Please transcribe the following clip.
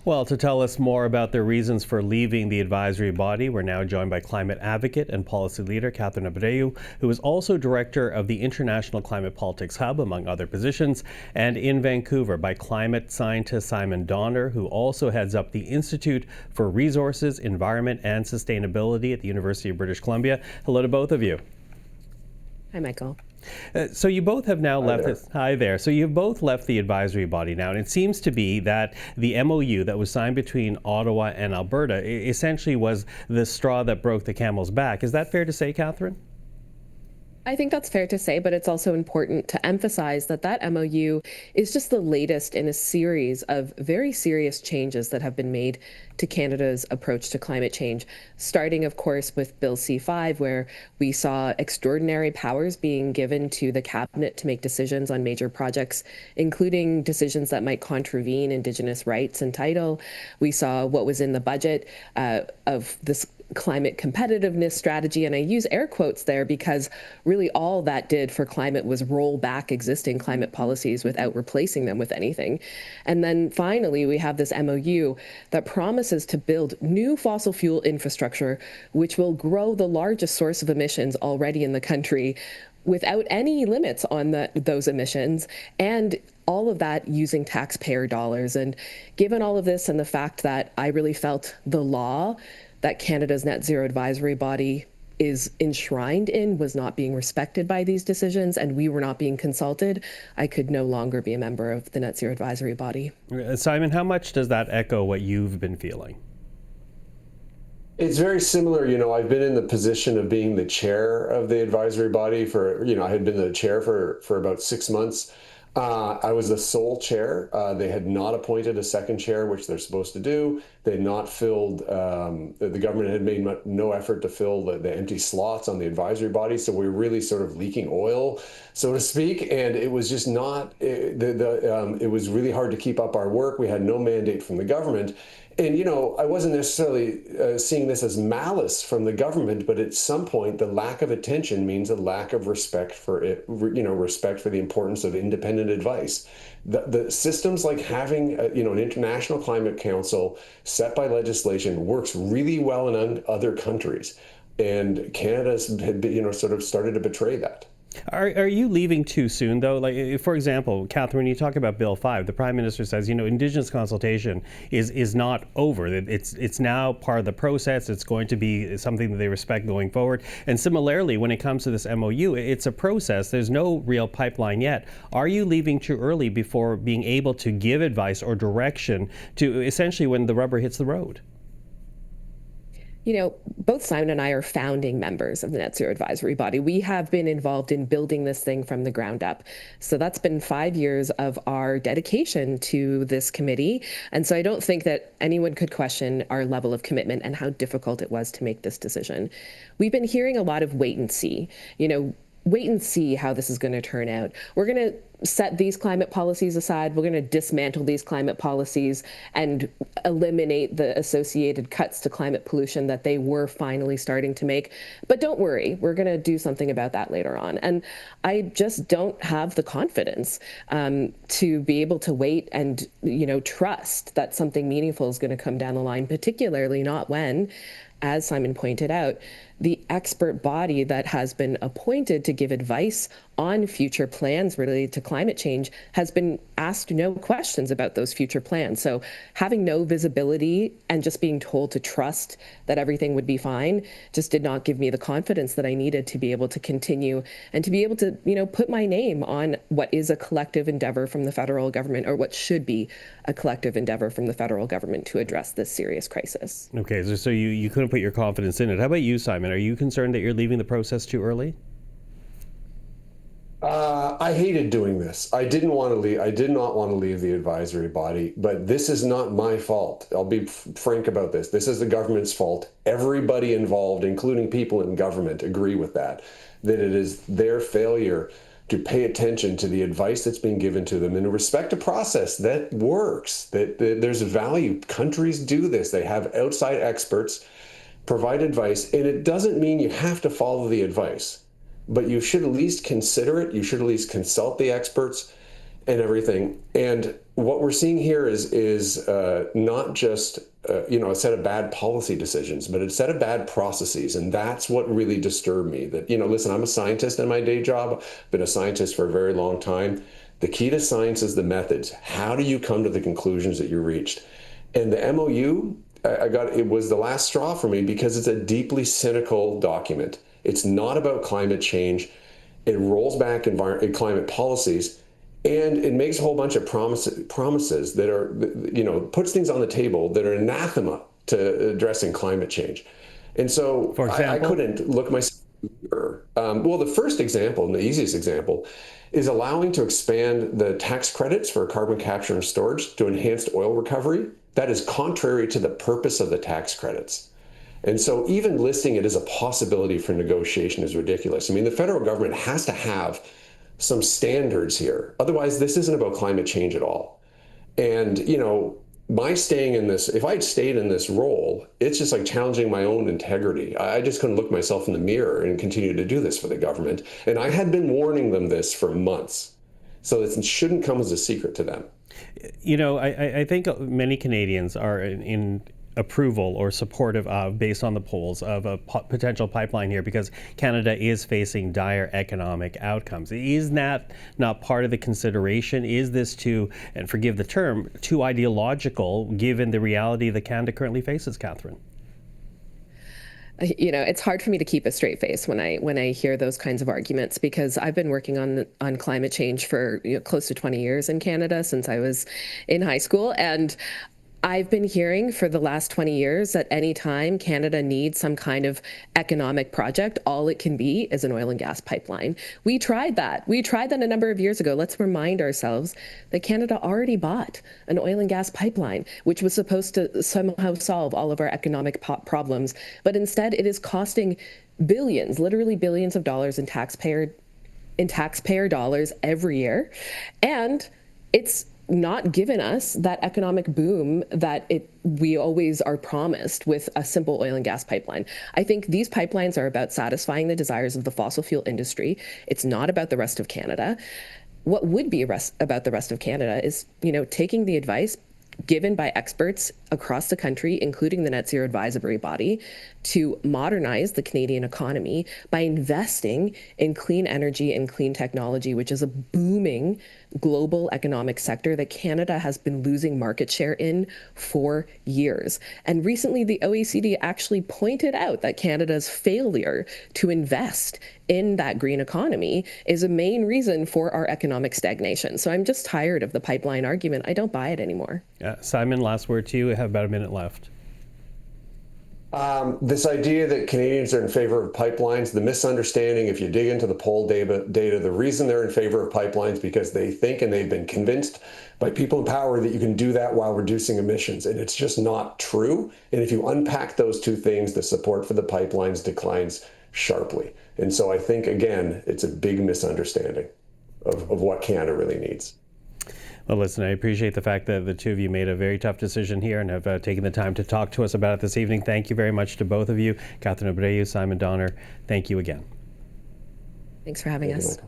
Well, to tell us more about their reasons for leaving the advisory body, we're now joined by climate advocate and policy leader Catherine Abreu, who is also director of the International Climate Politics Hub, among other positions, and in Vancouver by climate scientist Simon Donner, who also heads up the Institute for Resources, Environment and Sustainability at the University of British Columbia. Hello to both of you. Hi, Michael. So you both have now left this. Hi there. So you've both left the advisory body now, and it seems to be that the MOU that was signed between Ottawa and Alberta essentially was the straw that broke the camel's back. Is that fair to say, Catherine? I think that's fair to say, but it's also important to emphasize that that MOU is just the latest in a series of very serious changes that have been made to Canada's approach to climate change, starting, of course, with Bill C-5, where we saw extraordinary powers being given to the cabinet to make decisions on major projects, including decisions that might contravene Indigenous rights and title. We saw what was in the budget of this climate competitiveness strategy, and I use air quotes there because really all that did for climate was roll back existing climate policies without replacing them with anything. And then finally, we have this MOU that promises to build new fossil fuel infrastructure, which will grow the largest source of emissions already in the country without any limits on those emissions, and all of that using taxpayer dollars. And given all of this and the fact that I really felt the law that Canada's net zero advisory body is enshrined in was not being respected by these decisions, and we were not being consulted, I could no longer be a member of the net zero advisory body. Simon, how much does that echo what you've been feeling? It's very similar. I've been in the position of being the chair of the advisory body for, I had been the chair for about 6 months. I was the sole chair. They had not appointed a second chair, which they're supposed to do. They had not filled, the government had made no effort to fill the empty slots on the advisory body. So we were really sort of leaking oil, so to speak. And it was just not, it was really hard to keep up our work. We had no mandate from the government. And, I wasn't necessarily seeing this as malice from the government, but at some point, the lack of attention means a lack of respect for it, respect for the importance of independent advice. The systems like having, an international climate council set by legislation works really well in other countries. And Canada's had, sort of started to betray that. Are you leaving too soon, though? Like, for example, Catherine, when you talk about Bill 5, the Prime Minister says, Indigenous consultation is not over. It's now part of the process. It's going to be something that they respect going forward. And similarly, when it comes to this MOU, it's a process. There's no real pipeline yet. Are you leaving too early before being able to give advice or direction to essentially when the rubber hits the road? Both Simon and I are founding members of the Net Zero Advisory Body. We have been involved in building this thing from the ground up. So that's been 5 years of our dedication to this committee. And so I don't think that anyone could question our level of commitment and how difficult it was to make this decision. We've been hearing a lot of wait and see, wait and see how this is going to turn out. We're going to set these climate policies aside. We're going to dismantle these climate policies and eliminate the associated cuts to climate pollution that they were finally starting to make. But don't worry, we're going to do something about that later on. And I just don't have the confidence to be able to wait and, trust that something meaningful is going to come down the line, particularly not when, as Simon pointed out, the expert body that has been appointed to give advice on future plans related to climate change has been asked no questions about those future plans. So having no visibility and just being told to trust that everything would be fine just did not give me the confidence that I needed to be able to continue and to be able to, put my name on what is a collective endeavor from the federal government, or what should be a collective endeavor from the federal government to address this serious crisis. Okay, so you couldn't put your confidence in it. How about you, Simon? Are you concerned that you're leaving the process too early? I hated doing this. I didn't want to leave. I did not want to leave the advisory body, but this is not my fault. I'll be frank about this. This is the government's fault. Everybody involved, including people in government, agree with that it is their failure to pay attention to the advice that's being given to them and to respect a process that works, that there's value. Countries do this. They have outside experts provide advice, and it doesn't mean you have to follow the advice, but you should at least consider it. You should at least consult the experts and everything. And what we're seeing here is not just a set of bad policy decisions, but a set of bad processes. And that's what really disturbed me. That, listen, I'm a scientist in my day job, been a scientist for a very long time. The key to science is the methods. How do you come to the conclusions that you reached? And the MOU, it was the last straw for me because it's a deeply cynical document. It's not about climate change. It rolls back climate policies, and it makes a whole bunch of promises that are, puts things on the table that are anathema to addressing climate change. And so For example? I couldn't look myself in the mirror. Well, the first example, and the easiest example, is allowing to expand the tax credits for carbon capture and storage to enhanced oil recovery. That is contrary to the purpose of the tax credits. And so even listing it as a possibility for negotiation is ridiculous. I mean, the federal government has to have some standards here. Otherwise, this isn't about climate change at all. And, my staying in this, if I'd stayed in this role, it's just like challenging my own integrity. I just couldn't look myself in the mirror and continue to do this for the government. And I had been warning them this for months. So it shouldn't come as a secret to them. I think many Canadians are in approval or supportive of, based on the polls, of a potential pipeline here because Canada is facing dire economic outcomes. Is that not part of the consideration? Is this too, and forgive the term, too ideological given the reality that Canada currently faces, Catherine? It's hard for me to keep a straight face when I hear those kinds of arguments because I've been working on climate change for close to 20 years in Canada since I was in high school, and I've been hearing for the last 20 years that any time Canada needs some kind of economic project, all it can be is an oil and gas pipeline. We tried that. We tried that a number of years ago. Let's remind ourselves that Canada already bought an oil and gas pipeline, which was supposed to somehow solve all of our economic problems. But instead, it is costing billions, literally billions of dollars in taxpayer dollars every year. And it's not given us that economic boom that we always are promised with a simple oil and gas pipeline. I think these pipelines are about satisfying the desires of the fossil fuel industry. It's not about the rest of Canada. What would be about the rest of Canada is, taking the advice given by experts across the country, including the Net Zero Advisory Body, to modernize the Canadian economy by investing in clean energy and clean technology, which is a booming global economic sector that Canada has been losing market share in for years. And recently, the OECD actually pointed out that Canada's failure to invest in that green economy is a main reason for our economic stagnation. So I'm just tired of the pipeline argument. I don't buy it anymore. Simon, last word to you. We have about a minute left. This idea that Canadians are in favor of pipelines, the misunderstanding, if you dig into the poll data, the reason they're in favor of pipelines because they think and they've been convinced by people in power that you can do that while reducing emissions. And it's just not true. And if you unpack those two things, the support for the pipelines declines sharply. And so I think, again, it's a big misunderstanding of what Canada really needs. Well, listen, I appreciate the fact that the two of you made a very tough decision here and have taken the time to talk to us about it this evening. Thank you very much to both of you. Catherine Abreu, Simon Donner, thank you again. Thanks for having us.